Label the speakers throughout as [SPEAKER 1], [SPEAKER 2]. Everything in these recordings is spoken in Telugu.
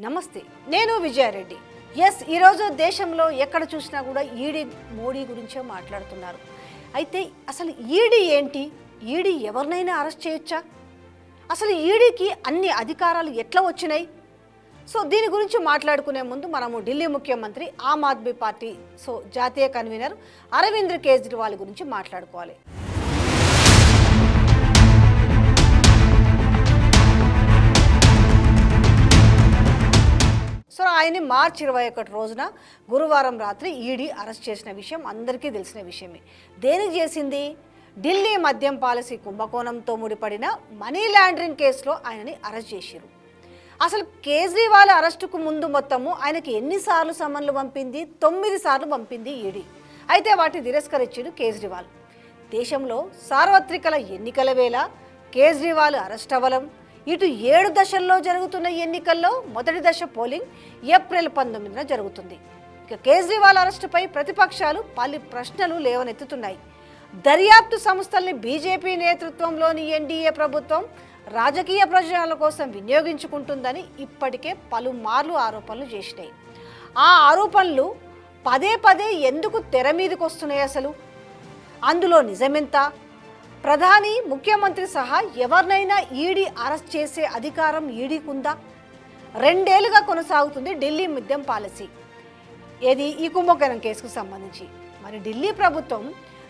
[SPEAKER 1] నమస్తే, నేను విజయారెడ్డి. ఈరోజు దేశంలో ఎక్కడ చూసినా కూడా ఈడీ మోడీ గురించే మాట్లాడుతున్నారు. అయితే అసలు ఈడీ ఏంటి? ఈడీ ఎవరినైనా అరెస్ట్ చేయొచ్చా? అసలు ఈడీకి అన్ని అధికారాలు ఎట్లా వచ్చినాయి? దీని గురించి మాట్లాడుకునే ముందు మనము ఢిల్లీ ముఖ్యమంత్రి, ఆమ్ ఆద్మీ పార్టీ జాతీయ కన్వీనర్ అరవింద్ కేజ్రీవాల్ గురించి మాట్లాడుకోవాలి. ఆయన్ని మార్చి 21 రోజున గురువారం రాత్రి ఈడీ అరెస్ట్ చేసిన విషయం అందరికీ తెలిసిన విషయమే. దేనికి చేసింది? ఢిల్లీ మద్యం పాలసీ కుంభకోణంతో ముడిపడిన మనీ లాండరింగ్ కేసులో ఆయనని అరెస్ట్ చేశారు. అసలు కేజ్రీవాల్ అరెస్టుకు ముందు మొత్తము ఆయనకి ఎన్నిసార్లు సమన్లు పంపింది? 9 సార్లు పంపింది ఈడీ. అయితే వాటిని తిరస్కరించాడు కేజ్రీవాల్. దేశంలో సార్వత్రికల ఎన్నికల వేళ కేజ్రీవాల్ అరెస్ట్ అవ్వడం, ఇటు 7 దశల్లో జరుగుతున్న ఎన్నికల్లో మొదటి దశ పోలింగ్ ఏప్రిల్ 19న జరుగుతుంది. ఇక కేజ్రీవాల్ అరెస్టుపై ప్రతిపక్షాలు పలు ప్రశ్నలు లేవనెత్తుతున్నాయి. దర్యాప్తు సంస్థల్ని బీజేపీ నేతృత్వంలోని ఎన్డీఏ ప్రభుత్వం రాజకీయ ప్రయోజనాల కోసం వినియోగించుకుంటుందని ఇప్పటికే పలుమార్లు ఆరోపణలు చేసినాయి. ఆ ఆరోపణలు పదే పదే ఎందుకు తెర మీదకి వస్తున్నాయి? అసలు అందులో నిజమెంత? ప్రధాని, ముఖ్యమంత్రి సహా ఎవరినైనా ఈడీ అరెస్ట్ చేసే అధికారం ఈడీకుందా? 2 ఏళ్లుగా కొనసాగుతుంది ఢిల్లీ మద్యం పాలసీ. ఈ కుంభకోణం కేసుకు సంబంధించి మరి ఢిల్లీ ప్రభుత్వం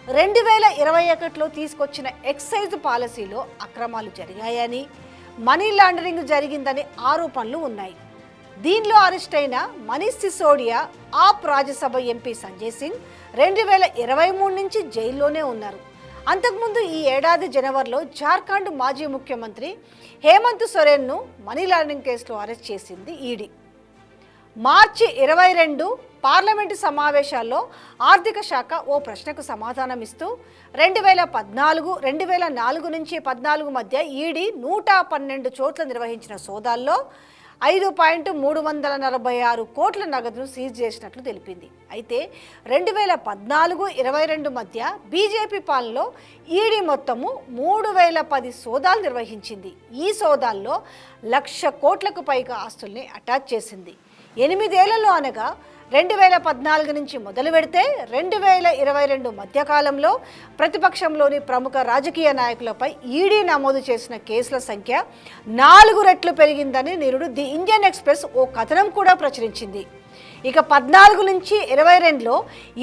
[SPEAKER 1] 2021లో తీసుకొచ్చిన ఎక్సైజ్ పాలసీలో అక్రమాలు జరిగాయని, మనీ లాండరింగ్ జరిగిందని ఆరోపణలు ఉన్నాయి. దీనిలో అరెస్ట్ అయిన మనీష్ సిసోడియా, ఆప్ రాజ్యసభ ఎంపీ సంజయ్ సింగ్ 2023 నుంచి జైల్లోనే ఉన్నారు. అంతకుముందు ఈ ఏడాది జనవరిలో జార్ఖండ్ మాజీ ముఖ్యమంత్రి హేమంత్ సోరెన్ను మనీ లాండరింగ్ కేసులో అరెస్ట్ చేసింది ఈడీ. మార్చి 22 పార్లమెంటు సమావేశాల్లో ఆర్థిక శాఖ ఓ ప్రశ్నకు సమాధానం ఇస్తూ 2004 నుంచి 14 మధ్య ఈడీ 112 చోట్ల నిర్వహించిన సోదాల్లో 5.346 కోట్ల నగదును సీజ్ చేసినట్లు తెలిపింది. అయితే 2014-22 మధ్య బీజేపీ పాలనలో ఈడీ మొత్తము 3010 సోదాలు నిర్వహించింది. ఈ సోదాల్లో 1,00,000 కోట్లకు పైగా ఆస్తుల్ని అటాచ్ చేసింది. 8 ఏళ్లలో అనగా 2014 నుంచి మొదలు పెడితే 2022 మధ్యకాలంలో ప్రతిపక్షంలోని ప్రముఖ రాజకీయ నాయకులపై ఈడీ నమోదు చేసిన కేసుల సంఖ్య 4 రెట్లు పెరిగిందని నిరుడు ది ఇండియన్ ఎక్స్ప్రెస్ ఓ కథనం కూడా ప్రచురించింది. ఇక 14 నుంచి 22లో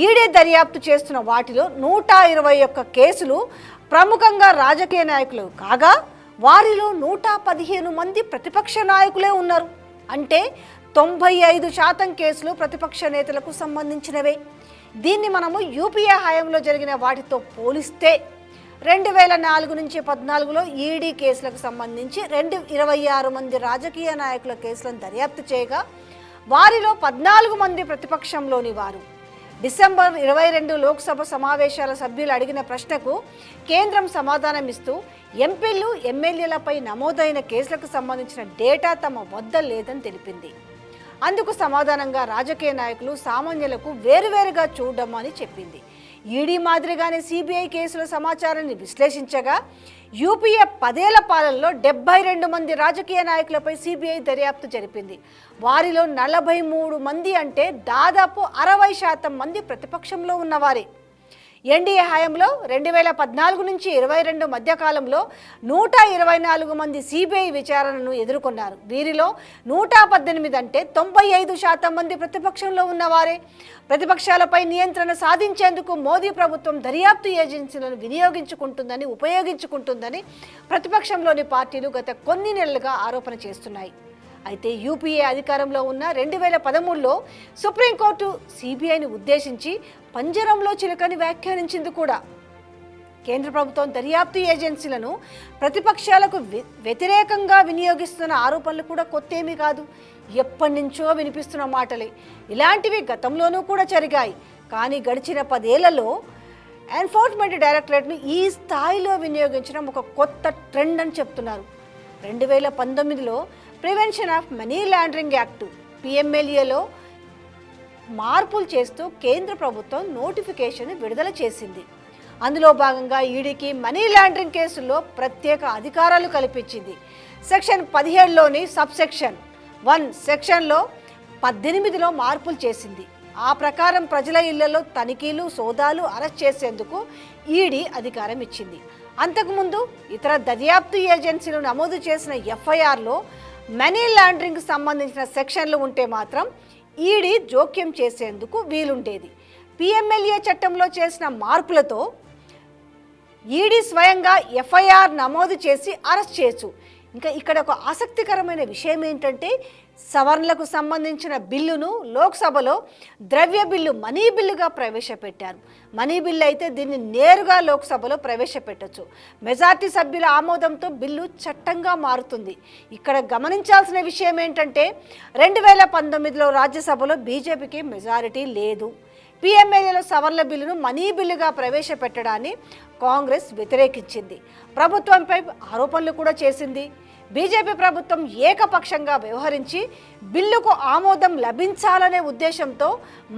[SPEAKER 1] ఈడీ దర్యాప్తు చేస్తున్న వాటిలో 121 కేసులు ప్రముఖంగా రాజకీయ నాయకులు కాగా, వారిలో 115 మంది ప్రతిపక్ష నాయకులే ఉన్నారు. అంటే 95% కేసులు ప్రతిపక్ష నేతలకు సంబంధించినవే. దీన్ని మనము యూపీఏ హయాంలో జరిగిన వాటితో పోలిస్తే 2004 నుంచి 14లో ఈడీ కేసులకు సంబంధించి 26 మంది రాజకీయ నాయకుల కేసులను దర్యాప్తు చేయగా, వారిలో 14 మంది ప్రతిపక్షంలోని వారు. డిసెంబర్ 22 లోక్సభ సమావేశాల సభ్యులు అడిగిన ప్రశ్నకు కేంద్రం సమాధానం ఇస్తూ ఎంపీలు, ఎమ్మెల్యేలపై నమోదైన కేసులకు సంబంధించిన డేటా తమ వద్ద లేదని తెలిపింది. అందుకు సమాధానంగా రాజకీయ నాయకులు సామాన్యులకు వేరువేరుగా చూడడం అని చెప్పింది. ఈడీ మాదిరిగానే సిబిఐ కేసుల సమాచారాన్ని విశ్లేషించగా, యూపీఏ 10 ఏళ్ల పాలనలో 72 మంది రాజకీయ నాయకులపై సిబిఐ దర్యాప్తు జరిపింది. వారిలో 43 మంది అంటే దాదాపు 60% మంది ప్రతిపక్షంలో ఉన్నవారే. ఎన్డీఏ హయాంలో 2014 నుంచి 22 మధ్యకాలంలో 124 మంది సిబిఐ విచారణను ఎదుర్కొన్నారు. వీరిలో 118 అంటే 95% మంది ప్రతిపక్షంలో ఉన్నవారే. ప్రతిపక్షాలపై నియంత్రణ సాధించేందుకు మోదీ ప్రభుత్వం దర్యాప్తు ఏజెన్సీలను ఉపయోగించుకుంటుందని ప్రతిపక్షంలోని పార్టీలు గత కొన్ని నెలలుగా ఆరోపణ చేస్తున్నాయి. అయితే యూపీఏ అధికారంలో ఉన్న 2013లో సుప్రీంకోర్టు సిబిఐని ఉద్దేశించి పంజరంలో చిలకని వ్యాఖ్యానించింది కూడా. కేంద్ర ప్రభుత్వం దర్యాప్తు ఏజెన్సీలను ప్రతిపక్షాలకు వ్యతిరేకంగా వినియోగిస్తున్న ఆరోపణలు కూడా కొత్తేమీ కాదు. ఎప్పటి నుంచో వినిపిస్తున్న మాటలే. ఇలాంటివి గతంలోనూ కూడా జరిగాయి. కానీ గడిచిన 10 ఏళ్లలో ఎన్ఫోర్స్మెంట్ డైరెక్టరేట్ను ఈ స్థాయిలో వినియోగించడం ఒక కొత్త ట్రెండ్ అని చెప్తున్నారు. 2019లో prevention of money laundering act పిఎంఎల్ఏలో మార్పులు చేస్తూ కేంద్ర ప్రభుత్వం నోటిఫికేషన్ విడుదల చేసింది. అందులో భాగంగా ఈడీకి మనీ లాండరింగ్ కేసుల్లో ప్రత్యేక అధికారాలు కల్పించింది. సెక్షన్ 17లోని సబ్సెక్షన్ సెక్షన్లో 18లో మార్పులు చేసింది. ఆ ప్రకారం ప్రజల ఇళ్లలో తనిఖీలు, సోదాలు, అరెస్ట్ చేసేందుకు ఈడీ అధికారం ఇచ్చింది. అంతకుముందు ఇతర దర్యాప్తు ఏజెన్సీలు నమోదు చేసిన ఎఫ్ఐఆర్లో మనీ లాండరింగ్కి సంబంధించిన సెక్షన్లు ఉంటే మాత్రం ఈడీ జోక్యం చేసేందుకు వీలుండేది. పిఎంఎల్ఏ చట్టంలో చేసిన మార్పులతో ఈడీ స్వయంగా ఎఫ్ఐఆర్ నమోదు చేసి అరెస్ట్ చేయొచ్చు. ఇంకా ఇక్కడ ఒక ఆసక్తికరమైన విషయం ఏంటంటే, సవరణలకు సంబంధించిన బిల్లును లోక్సభలో ద్రవ్య బిల్లు, మనీ బిల్లుగా ప్రవేశపెట్టారు. మనీ బిల్లు అయితే దీన్ని నేరుగా లోక్సభలో ప్రవేశపెట్టచ్చు. మెజార్టీ సభ్యుల ఆమోదంతో బిల్లు చట్టంగా మారుతుంది. ఇక్కడ గమనించాల్సిన విషయం ఏంటంటే 2019లో రాజ్యసభలో బీజేపీకి మెజారిటీ లేదు. పిఎంఎల్ఏలో సవరణ బిల్లును మనీ బిల్లుగా ప్రవేశపెట్టడాన్ని కాంగ్రెస్ వ్యతిరేకించింది. ప్రభుత్వంపై ఆరోపణలు కూడా చేసింది. బీజేపీ ప్రభుత్వం ఏకపక్షంగా వ్యవహరించి బిల్లుకు ఆమోదం లభించాలనే ఉద్దేశంతో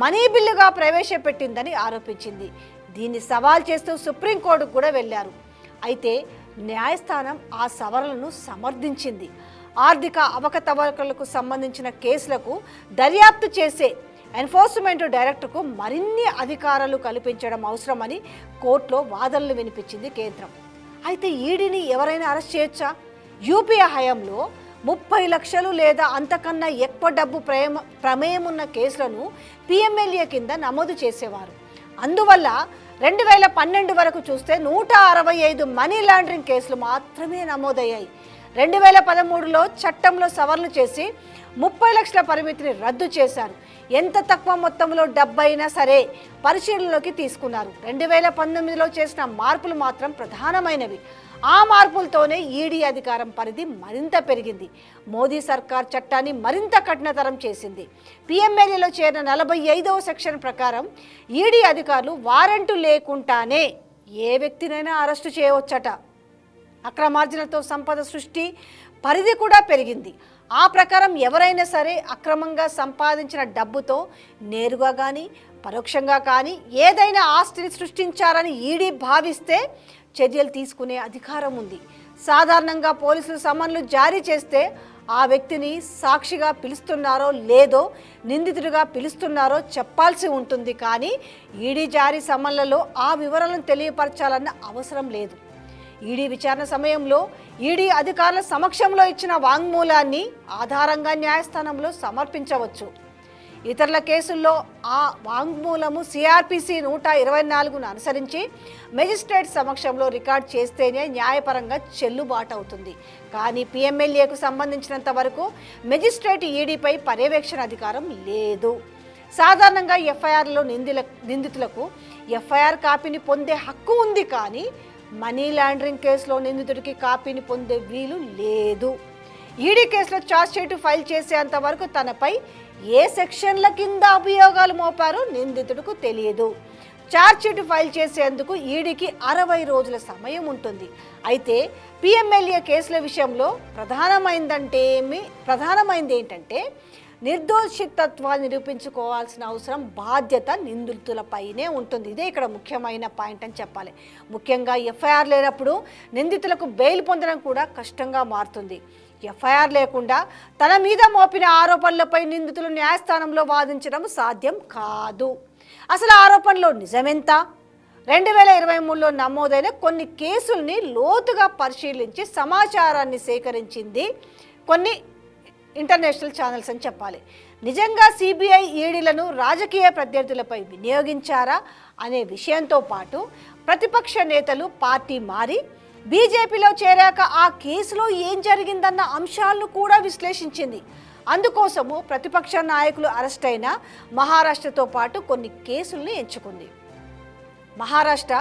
[SPEAKER 1] మనీ బిల్లుగా ప్రవేశపెట్టిందని ఆరోపించింది. దీన్ని సవాల్ చేస్తూ సుప్రీంకోర్టుకు కూడా వెళ్లారు. అయితే న్యాయస్థానం ఆ సవరణను సమర్థించింది. ఆర్థిక అవకతవకలకు సంబంధించిన కేసులకు దర్యాప్తు చేసే ఎన్ఫోర్స్మెంట్ డైరెక్టర్కు మరిన్ని అధికారాలు కల్పించడం అవసరమని కోర్టులో వాదనలు వినిపించింది కేంద్రం. అయితే ఈడీని ఎవరైనా అరెస్ట్ చేయొచ్చా? యూపీఏ హయాంలో 30 లక్షలు లేదా అంతకన్నా ఎక్కువ డబ్బు ప్రమేయం ఉన్న కేసులను పిఎంఎల్ఏ కింద నమోదు చేసేవారు. అందువల్ల 2012 వరకు చూస్తే 165 మనీ లాండరింగ్ కేసులు మాత్రమే నమోదయ్యాయి. 2013లో చట్టంలో సవరణ చేసి 30 లక్షల పరిమితిని రద్దు చేశారు. ఎంత తక్కువ మొత్తంలో డబ్బు అయినా సరే పరిశీలనలోకి తీసుకున్నారు. 2019లో చేసిన మార్పులు మాత్రం ప్రధానమైనవి. ఆ మార్పులతోనే ఈడీ అధికారం పరిధి మరింత పెరిగింది. మోదీ సర్కార్ చట్టాన్ని మరింత కఠినతరం చేసింది. పిఎంఎల్ఏలో చేరిన 45వ సెక్షన్ ప్రకారం ఈడీ అధికారులు వారెంటు లేకుండానే ఏ వ్యక్తినైనా అరెస్టు చేయవచ్చట. అక్రమార్జనతో సంపద సృష్టి పరిధి కూడా పెరిగింది. ఆ ప్రకారం ఎవరైనా సరే అక్రమంగా సంపాదించిన డబ్బుతో నేరుగా కానీ పరోక్షంగా కానీ ఏదైనా ఆస్తిని సృష్టించారని ఈడీ భావిస్తే చర్యలు తీసుకునే అధికారం ఉంది. సాధారణంగా పోలీసులు సమన్లు జారీ చేస్తే ఆ వ్యక్తిని సాక్షిగా పిలుస్తున్నారో లేదో, నిందితుడిగా పిలుస్తున్నారో చెప్పాల్సి ఉంటుంది. కానీ ఈడీ జారీ సమన్లలో ఆ వివరాలను తెలియపరచాలన్న అవసరం లేదు. ఈడీ విచారణ సమయంలో ఈడీ అధికారుల సమక్షంలో ఇచ్చిన వాంగ్మూలాన్ని ఆధారంగా న్యాయస్థానంలో సమర్పించవచ్చు. ఇతరుల కేసుల్లో ఆ వాంగ్మూలము సిఆర్పిసి 124ను అనుసరించి మెజిస్ట్రేట్ సమక్షంలో రికార్డ్ చేస్తేనే న్యాయపరంగా చెల్లుబాటు అవుతుంది. కానీ పిఎంఎల్ఏకు సంబంధించినంత వరకు మెజిస్ట్రేట్ ఈడీపై పర్యవేక్షణ అధికారం లేదు. సాధారణంగా ఎఫ్ఐఆర్లో నిందితులకు ఎఫ్ఐఆర్ కాపీని పొందే హక్కు ఉంది. కానీ మనీ లాండరింగ్ కేసులో నిందితుడికి కాపీని పొందే వీలు లేదు. ఈడీ కేసులో ఛార్జ్షీట్ ఫైల్ చేసేంత వరకు తనపై ఏ సెక్షన్ల కింద అభియోగాలు మోపారో నిందితుడికి తెలియదు. ఛార్జ్షీట్ ఫైల్ చేసేందుకు ఈడీకి 60 రోజుల సమయం ఉంటుంది. అయితే పిఎంఎల్ఏ కేసుల విషయంలో ప్రధానమైంది ఏంటంటే నిర్దోషితత్వాన్ని నిరూపించుకోవాల్సిన అవసరం, బాధ్యత నిందితులపైనే ఉంటుంది. ఇదే ఇక్కడ ముఖ్యమైన పాయింట్ అని చెప్పాలి. ముఖ్యంగా ఎఫ్ఐఆర్ లేనప్పుడు నిందితులకు బెయిల్ పొందడం కూడా కష్టంగా మారుతుంది. ఎఫ్ఐఆర్ లేకుండా తన మీద మోపిన ఆరోపణలపై నిందితులు న్యాయస్థానంలో వాదించడం సాధ్యం కాదు. అసలు ఆరోపణలో నిజమెంత? 2023లో నమోదైన కొన్ని కేసుల్ని లోతుగా పరిశీలించి సమాచారాన్ని సేకరించింది కొన్ని ఇంటర్నేషనల్ ఛానల్స్ అని చెప్పాలి. నిజంగా సిబిఐ ఈడీలను రాజకీయ ప్రత్యర్థులపై వినియోగించారా అనే విషయంతో పాటు ప్రతిపక్ష నేతలు పార్టీ మారి బీజేపీలో చేరాక ఆ కేసులో ఏం జరిగిందన్న అంశాలను కూడా విశ్లేషించింది. అందుకోసము ప్రతిపక్ష నాయకులు అరెస్ట్ అయిన మహారాష్ట్రతో పాటు కొన్ని కేసుల్ని ఎంచుకుంది. మహారాష్ట్ర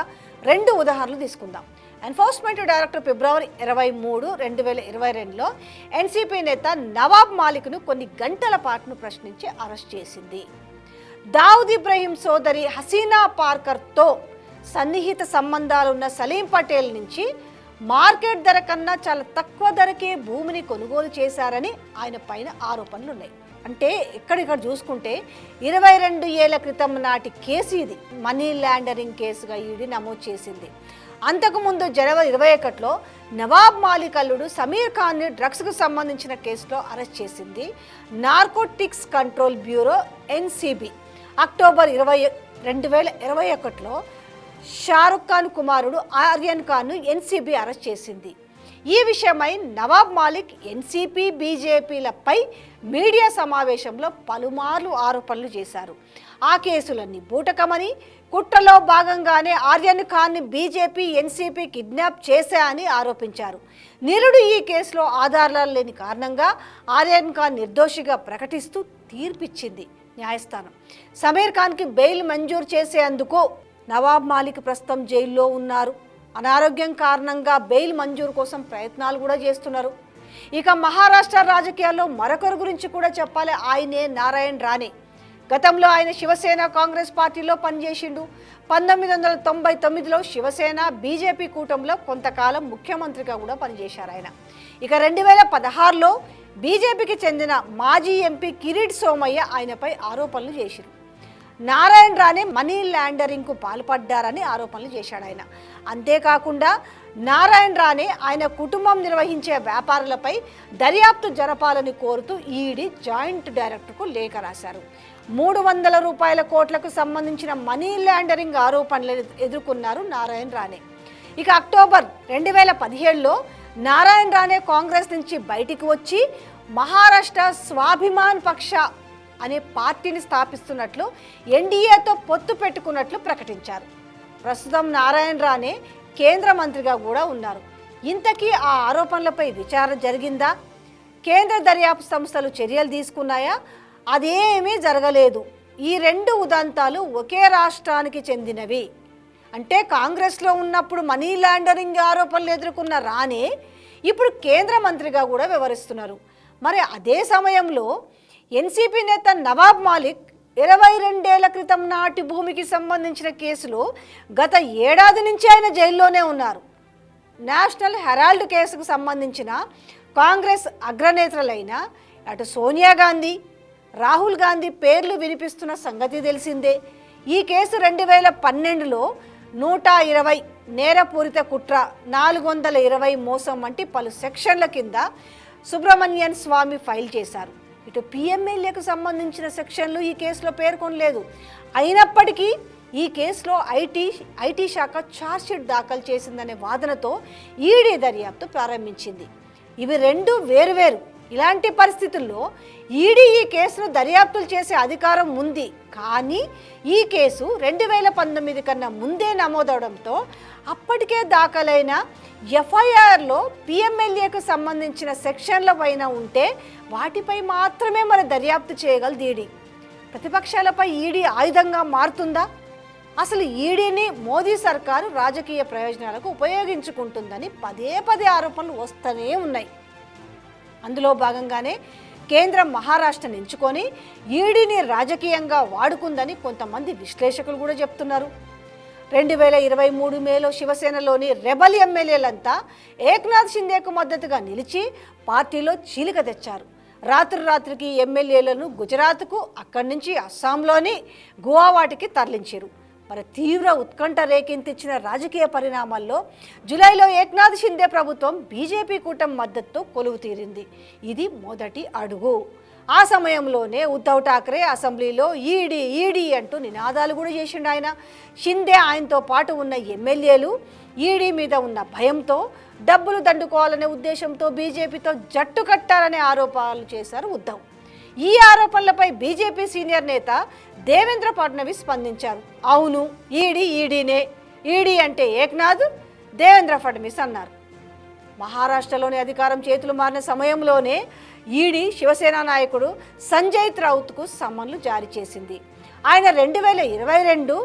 [SPEAKER 1] 2 ఉదాహరణలు తీసుకుందాం. ఎన్ఫోర్స్మెంట్ డైరెక్టర్ ఫిబ్రవరి 23, 2022లో ఎన్సీపీ నేత నవాబ్ మాలిక్ను కొన్ని గంటల పాటు ప్రశ్నించి అరెస్ట్ చేసింది. దావుద్ ఇబ్రహీం సోదరి హసీనా పార్కర్తో సన్నిహిత సంబంధాలున్న సలీం పటేల్ నుంచి మార్కెట్ ధర కన్నా చాలా తక్కువ ధరకే భూమిని కొనుగోలు చేశారని ఆయన పైన ఆరోపణలున్నాయి. అంటే ఇక్కడ చూసుకుంటే 22 ఏళ్ల క్రితం నాటి కేసు ఇది. మనీ లాండరింగ్ కేసుగా ఈడీ నమోదు చేసింది. అంతకుముందు జనవరి 21లో నవాబ్ మాలిక్ అల్లుడు సమీర్ ఖాన్ని డ్రగ్స్కు సంబంధించిన కేసులో అరెస్ట్ చేసింది narcotics control bureau NCB. October 2021లో షారుఖ్ ఖాన్ కుమారుడు ఆర్యన్ ఖాన్ను ఎన్సీబీ అరెస్ట్ చేసింది. ఈ విషయమై నవాబ్ మాలిక్ ఎన్సీపీ బీజేపీలపై మీడియా సమావేశంలో పలుమార్లు ఆరోపణలు చేశారు. ఆ కేసులన్నీ బూటకమని, కుట్రలో భాగంగానే ఆర్యన్ ఖాన్ని బీజేపీ ఎన్సీపీ కిడ్నాప్ చేశాయని ఆరోపించారు. నిరుడు ఈ కేసులో ఆధారాలు లేని కారణంగా ఆర్యన్ ఖాన్ నిర్దోషిగా ప్రకటిస్తూ తీర్పిచ్చింది న్యాయస్థానం. సమీర్ ఖాన్కి బెయిల్ మంజూరు చేసేందుకు నవాబ్ మాలిక్ ప్రస్తుతం జైల్లో ఉన్నారు. అనారోగ్యం కారణంగా బెయిల్ మంజూరు కోసం ప్రయత్నాలు కూడా చేస్తున్నారు. ఇక మహారాష్ట్ర రాజకీయాల్లో మరొకరి గురించి కూడా చెప్పాలి. ఆయనే నారాయణ్ రాణే. గతంలో ఆయన శివసేన కాంగ్రెస్ పార్టీలో పనిచేసిండు. 1999లో శివసేన బీజేపీ కూటమిలో కొంతకాలం ముఖ్యమంత్రిగా కూడా పనిచేశారు ఆయన. ఇక 2016లో బీజేపీకి చెందిన మాజీ ఎంపీ కిరీట్ సోమయ్య ఆయనపై ఆరోపణలు చేశారు. నారాయణ్ రాణే మనీ లాండరింగ్కు పాల్పడ్డారని ఆరోపణలు చేశాడు ఆయన. అంతేకాకుండా నారాయణ్ రాణే ఆయన కుటుంబం నిర్వహించే వ్యాపారులపై దర్యాప్తు జరపాలని కోరుతూ ఈడీ జాయింట్ డైరెక్టర్కు లేఖ రాశారు. 300 కోట్లకు సంబంధించిన మనీ లాండరింగ్ ఆరోపణలు ఎదుర్కొన్నారు నారాయణ్ రాణే. ఇక అక్టోబర్ 2017లో నారాయణ్ రాణే కాంగ్రెస్ నుంచి బయటికి వచ్చి మహారాష్ట్ర స్వాభిమాన్ పక్ష అనే పార్టీని స్థాపిస్తున్నట్లు, ఎన్డీఏతో పొత్తు పెట్టుకున్నట్లు ప్రకటించారు. ప్రస్తుతం నారాయణ్ రాణే కేంద్ర మంత్రిగా కూడా ఉన్నారు. ఇంతకీ ఆ ఆరోపణలపై విచారణ జరిగిందా? కేంద్ర దర్యాప్తు సంస్థలు చర్యలు తీసుకున్నాయా? అదేమీ జరగలేదు. ఈ 2 ఉదంతాలు ఒకే రాష్ట్రానికి చెందినవి. అంటే కాంగ్రెస్లో ఉన్నప్పుడు మనీ లాండరింగ్ ఆరోపణలు ఎదుర్కొన్న రాణే ఇప్పుడు కేంద్ర మంత్రిగా కూడా వ్యవహరిస్తున్నారు. మరి అదే సమయంలో ఎన్సీపీ నేత నవాబ్ మాలిక్ 22 ఏళ్ల క్రితం నాటి భూమికి సంబంధించిన కేసులో గత ఏడాది నుంచి ఆయన జైల్లోనే ఉన్నారు. నేషనల్ హెరాల్డ్ కేసుకు సంబంధించిన కాంగ్రెస్ అగ్రనేతలైన అటు సోనియా గాంధీ, రాహుల్ గాంధీ పేర్లు వినిపిస్తున్న సంగతి తెలిసిందే. ఈ కేసు 2012లో 120 నేరపూరిత కుట్ర, 420 మోసం వంటి పలు సెక్షన్ల కింద సుబ్రమణ్యన్ స్వామి ఫైల్ చేశారు. ఇటు పిఎంఎల్ఏకు సంబంధించిన సెక్షన్లు ఈ కేసులో పేర్కొనలేదు. అయినప్పటికీ ఈ కేసులో ఐటీ శాఖ ఛార్జ్షీట్ దాఖలు చేసిందనే వాదనతో ఈడీ దర్యాప్తు ప్రారంభించింది. ఇవి 2 వేరువేరు. ఇలాంటి పరిస్థితుల్లో ఈడీ ఈ కేసును దర్యాప్తులు చేసే అధికారం ఉంది. కానీ ఈ కేసు 2019 కన్నా ముందే నమోదవడంతో అప్పటికే దాఖలైన ఎఫ్ఐఆర్లో పిఎంఎల్ఏకు సంబంధించిన సెక్షన్ల పైన ఉంటే వాటిపై మాత్రమే మరి దర్యాప్తు చేయగలదు ఈడీ. ప్రతిపక్షాలపై ఈడీ ఆయుధంగా మారుతుందా? అసలు ఈడీని మోదీ సర్కారు రాజకీయ ప్రయోజనాలకు ఉపయోగించుకుంటుందని పదే ఆరోపణలు వస్తూనే ఉన్నాయి. అందులో భాగంగానే కేంద్రం మహారాష్ట్రను ఎంచుకొని ఈడీని రాజకీయంగా వాడుకుందని కొంతమంది విశ్లేషకులు కూడా చెప్తున్నారు. 2023 మేలో శివసేనలోని రెబల్ ఎమ్మెల్యేలంతా ఏక్నాథ్ షిందేకు మద్దతుగా నిలిచి పార్టీలో చీలిక తెచ్చారు. రాత్రికి ఎమ్మెల్యేలను గుజరాత్కు, అక్కడి నుంచి అస్సాంలోని గువావాటికి తరలించారు. మరి తీవ్ర ఉత్కంఠ రేకెత్తించిన రాజకీయ పరిణామాల్లో జూలైలో ఏక్నాథ్ షిందే ప్రభుత్వం బీజేపీ కూటమి మద్దతుతో కొలువు తీరింది. ఇది మొదటి అడుగు. ఆ సమయంలోనే ఉద్ధవ్ ఠాక్రే అసెంబ్లీలో ఈడీ అంటూ నినాదాలు కూడా చేసిండు ఆయన. షిందే ఆయనతో పాటు ఉన్న ఎమ్మెల్యేలు ఈడీ మీద ఉన్న భయంతో డబ్బులు దండుకోవాలనే ఉద్దేశంతో బీజేపీతో జట్టు కట్టారనే ఆరోపణలు చేశారు ఉద్ధవ్. ఈ ఆరోపణలపై బీజేపీ సీనియర్ నేత దేవేంద్ర ఫడ్నవీస్ స్పందించారు. అవును, ఈడీనే, ఈడీ అంటే ఏక్నాథ్, దేవేంద్ర ఫడ్నవీస్ అన్నారు. మహారాష్ట్రలోని అధికారం చేతులు మారిన సమయంలోనే ఈడీ శివసేన నాయకుడు సంజయ్ రౌత్కు సమన్లు జారీ చేసింది. ఆయన 2022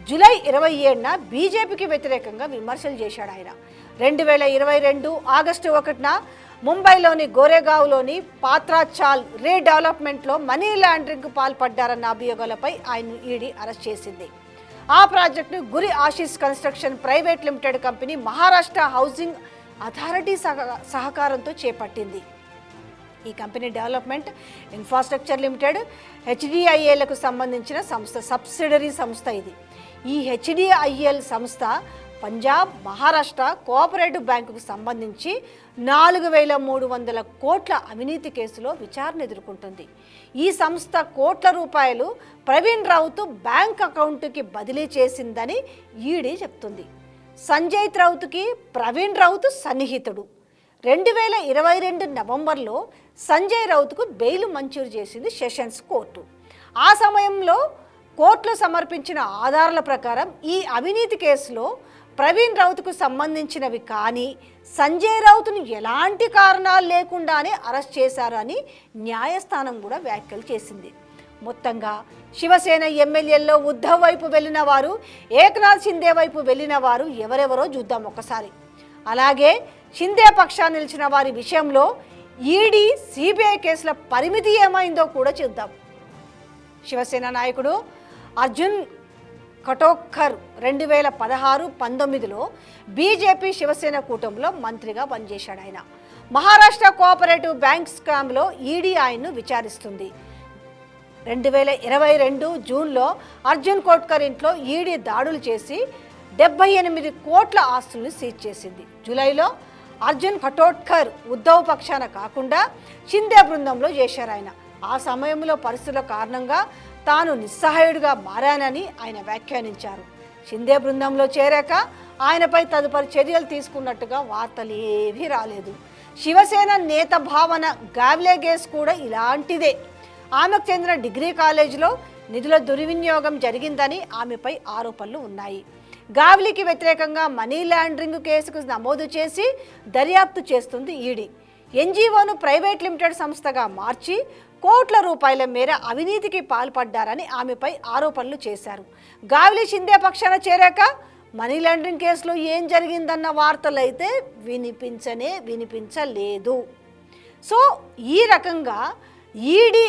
[SPEAKER 1] జూలై 27న బీజేపీకి వ్యతిరేకంగా విమర్శలు చేశాడు. ఆయన 2022 ఆగస్టు 1న ముంబైలోని గోరేగావ్లోని పాత్రాచాల్ రీడెవలప్మెంట్లో మనీ లాండరింగ్కు పాల్పడ్డారన్న అభియోగాలపై ఆయన ఈడీ అరెస్ట్ చేసింది. ఆ ప్రాజెక్టును Guru Ashish construction private limited company Maharashtra housing authority సహకారంతో చేపట్టింది. ఈ కంపెనీ డెవలప్మెంట్ ఇన్ఫ్రాస్ట్రక్చర్ లిమిటెడ్ హెచ్డిఐఎల్కు సంబంధించిన సంస్థ, సబ్సిడరీ సంస్థ ఇది. ఈ హెచ్డిఐఎల్ సంస్థ పంజాబ్, మహారాష్ట్ర కోఆపరేటివ్ బ్యాంకుకు సంబంధించి 4,300 కోట్ల అవినీతి కేసులో విచారణ ఎదుర్కొంటుంది. ఈ సంస్థ కోట్ల రూపాయలు ప్రవీణ్ రౌత్ బ్యాంక్ అకౌంట్కి బదిలీ చేసిందని ఈడీ చెప్తుంది. సంజయ్ రౌత్కి ప్రవీణ్ రౌత్ సన్నిహితుడు. 2022 నవంబర్లో సంజయ్ రౌత్కు బెయిల్ మంజూరు చేసింది సెషన్స్ కోర్టు. ఆ సమయంలో కోర్టులో సమర్పించిన ఆధారాల ప్రకారం ఈ అవినీతి కేసులో ప్రవీణ్ రౌత్కు సంబంధించినవి కానీ సంజయ్ రౌత్ను ఎలాంటి కారణాలు లేకుండానే అరెస్ట్ చేశారు అని న్యాయస్థానం కూడా వ్యాఖ్యలు చేసింది. మొత్తంగా శివసేన ఎమ్మెల్యేల్లో ఉద్ధవ్ వైపు వెళ్ళిన వారు, ఏక్నాథ్ షిందే వైపు వెళ్ళిన వారు ఎవరెవరో చూద్దాం ఒకసారి. అలాగే షిందే పక్షాన్ని నిలిచిన వారి విషయంలో ఈడీ, సిబిఐ కేసుల పరిమితి ఏమైందో కూడా చూద్దాం. శివసేన నాయకుడు అర్జున్ కఠోక్కర్ 2016-19లో బీజేపీ శివసేన కూటమిలో మంత్రిగా పనిచేశాడు. ఆయన మహారాష్ట్ర కోఆపరేటివ్ బ్యాంక్ స్కామ్లో ఈడీ ఆయన్ను విచారిస్తుంది. 2022 జూన్లో అర్జున్ కోట్కర్ ఇంట్లో ఈడీ దాడులు చేసి 78 కోట్ల ఆస్తులను సీజ్ చేసింది. జూలైలో అర్జున్ కఠోక్కర్ ఉద్ధవ్ పక్షాన కాకుండా షిందే బృందంలో చేశారు. ఆయన ఆ సమయంలో పరిస్థితుల కారణంగా తాను నిస్సహాయుడిగా మారానని ఆయన వ్యాఖ్యానించారు. షిందే బృందంలో చేరాక ఆయనపై తదుపరి చర్యలు తీసుకున్నట్టుగా వార్తలు ఏవీ రాలేదు. శివసేన నేత భావన గావ్లే కేసు కూడా ఇలాంటిదే. ఆమెకు చెందిన డిగ్రీ కాలేజీలో నిధుల దుర్వినియోగం జరిగిందని ఆమెపై ఆరోపణలు ఉన్నాయి. గావ్లీకి వ్యతిరేకంగా మనీ లాండరింగ్ కేసుకు నమోదు చేసి దర్యాప్తు చేస్తుంది ఈడీ. ఎన్జీఓను ప్రైవేట్ లిమిటెడ్ సంస్థగా మార్చి కోట్ల రూపాయల మేర అవినీతికి పాల్పడ్డారని ఆమెపై ఆరోపణలు చేశారు. గావ్లీ షిందే పక్షాన చేరాక మనీ లాండరింగ్ కేసులో ఏం జరిగిందన్న వార్తలు అయితే వినిపించలేదు. సో ఈ రకంగా ఈడీ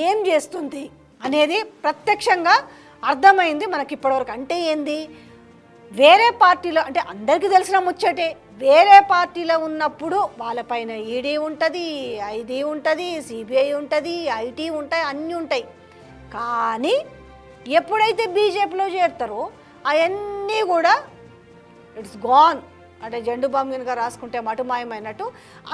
[SPEAKER 1] ఏం చేస్తుంది అనేది ప్రత్యక్షంగా అర్థమైంది మనకి ఇప్పటివరకు. అంటే ఏంది, వేరే పార్టీలో, అంటే అందరికీ తెలిసిన ముచ్చటే, వేరే పార్టీలో ఉన్నప్పుడు వాళ్ళపైన ఈడీ ఉంటుంది, ఐడీ ఉంటుంది, సిబిఐ ఉంటుంది, ఐటీ ఉంటాయి, అన్నీ ఉంటాయి. కానీ ఎప్పుడైతే బీజేపీలో చేరుతారో అవన్నీ కూడా ఇట్స్ గాన్, అంటే జెండు బాంబు కనుక రాసుకుంటే మటు మాయమైనట్టు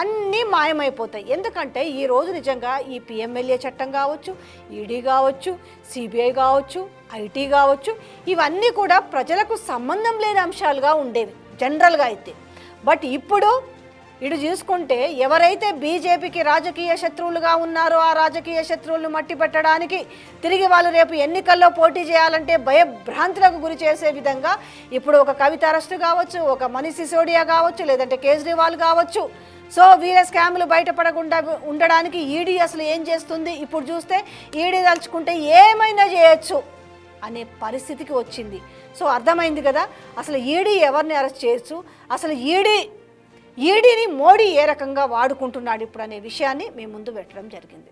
[SPEAKER 1] అన్నీ మాయమైపోతాయి. ఎందుకంటే ఈరోజు నిజంగా ఈ పిఎంఎల్ఏ చట్టం కావచ్చు, ఈడీ కావచ్చు, సిబిఐ కావచ్చు, ఐటీ కావచ్చు, ఇవన్నీ కూడా ప్రజలకు సంబంధం లేని అంశాలుగా ఉండేవి జనరల్గా అయితే. బట్ ఇప్పుడు ఇటు చూసుకుంటే ఎవరైతే బీజేపీకి రాజకీయ శత్రువులుగా ఉన్నారో ఆ రాజకీయ శత్రువులను మట్టి పెట్టడానికి తిరిగి వాళ్ళు రేపు ఎన్నికల్లో పోటీ చేయాలంటే భయభ్రాంతులకు గురి చేసే విధంగా ఇప్పుడు ఒక కవిత అరెస్టు కావచ్చు, ఒక మనీష్ సిసోడియా కావచ్చు, లేదంటే కేజ్రీవాల్ కావచ్చు. సో వీళ్ళ స్కామ్లు బయటపడకుండా ఉండడానికి ఈడీ అసలు ఏం చేస్తుంది, ఇప్పుడు చూస్తే ఈడీ తలుచుకుంటే ఏమైనా చేయొచ్చు అనే పరిస్థితికి వచ్చింది. సో అర్థమైంది కదా అసలు ఈడీ ఎవరిని అరెస్ట్ చేయొచ్చు, అసలు ఈడీని మోడీ ఏ రకంగా వాడుకుంటున్నాడు ఇప్పుడు అనే విషయాన్ని మేము ముందు పెట్టడం జరిగింది.